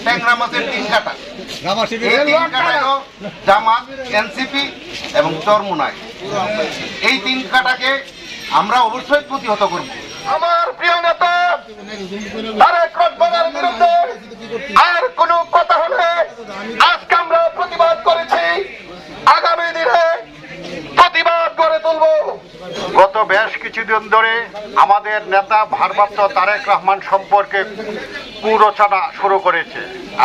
ট্যাংরা মাছের 3 কাটা। এই 3 কাটা হলো জামাত, এনসিপি এবং চরমোনাই। এই 3 কাটাকে আমরা অবশ্যই প্রতিহত করব। আমার প্রিয় নেতা তারেক রহমানের বিরুদ্ধে আর কোনো কথা হলে আজকে আমরা প্রতিবাদ করেছি, আগামী দিনে প্রতিবাদ গড়ে তুলব। গত বেশ কিছুদিন ধরে আমাদের নেতা ভারপ্রাপ্ত তারেক রহমান সম্পর্কে কুরচনা শুরু করেছে,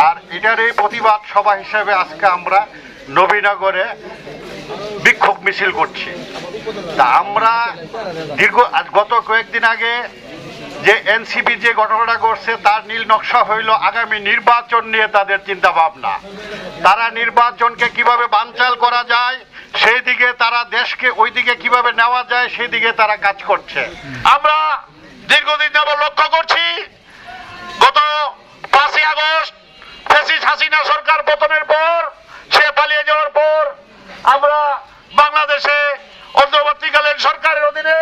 আর এটারই প্রতিবাদ সভা হিসেবে আজকে আমরা নবীনগরে বিক্ষোভ মিছিল করছি। তা আমরা গত কয়েকদিন আগে যে এনসিপি যে ঘটনাটা ঘটছে তার নীল নকশা হইল আগামী নির্বাচন নিয়ে তাদের চিন্তা ভাবনা। তারা নির্বাচনকে কিভাবে বানচাল করা যায় সেই দিকে, তারা দেশকে ওই দিকে কিভাবে নেওয়া যায় সেই দিকে তারা কাজ করছে। আমরা দীর্ঘদিন যাবত লক্ষ্য করছি, গত 5ই আগস্ট ফ্যাসিস্ট হাসিনা সরকার পতনের পর, সে পালিয়ে যাওয়ার পর আমরা বাংলাদেশে অন্তর্বর্তীকালীন সরকারের অধীনে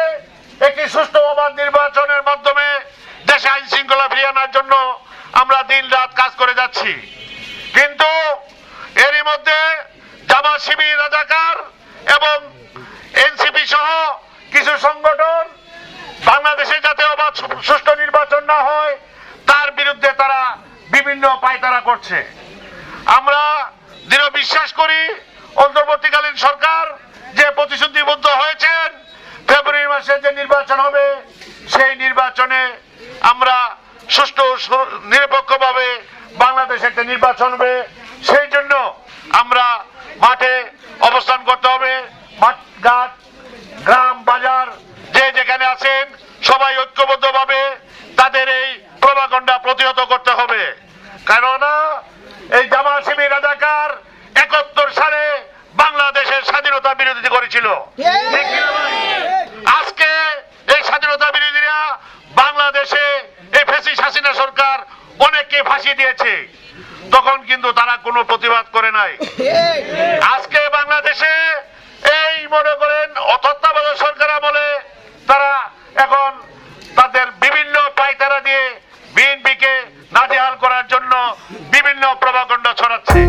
একটি সুষ্ঠু অবাধ নির্বাচনের মাধ্যমে দেশে আইন শৃঙ্খলা ফিরিয়ে আনার জন্য আমরা দিন রাত কাজ করে যাচ্ছি। কিন্তু এরই মধ্যে জামাত শিবির, রাজাকার এবং এনসিপি সহ কিছু সংগঠন বাংলাদেশে যাতে অবাধ সুষ্ঠু নির্বাচন না হয় তার বিরুদ্ধে তারা বিভিন্ন পায়তারা করছে। আমরা দৃঢ় বিশ্বাস করি অন্তর্বর্তীকালীন সরকার যে প্রতিশ্রুতিবদ্ধ হয়েছেন ফেব্রুয়ারি মাসে যে নির্বাচন হবে সেই নির্বাচনে আমরা সুষ্ঠু নিরপেক্ষভাবে বাংলাদেশে একটা নির্বাচন হবে। সেই জন্য আমরা মাঠে অবস্থান করতে হবে। মাঠঘাট, গ্রাম, বাজার যে যেখানে আছেন সবাই ঐক্যবদ্ধভাবে তাদের এই প্রভাকাণ্ডা প্রতিহত করতে হবে। কেননা এই জামাত শিবির, রাজাকার 71 সালে বাংলাদেশের স্বাধীনতা বিরোধিতা করেছিল। আজকে এই স্বাধীনতা বিরোধীরা বাংলাদেশে এই ফ্যাসিস্ট হাসিনা সরকার অনেককে ফাঁসি দিয়েছে, তখন কিন্তু তারা কোনো প্রতিবাদ করে নাই। আজকে বাংলাদেশে এই মনে করেন তত্ত্বাবধায়ক সরকার আমলে তারা এখন তাদের বিভিন্ন পায়তারা দিয়ে বিএনপিকে নাজেহাল করার জন্য বিভিন্ন প্রভাকাণ্ডা ছড়াচ্ছে।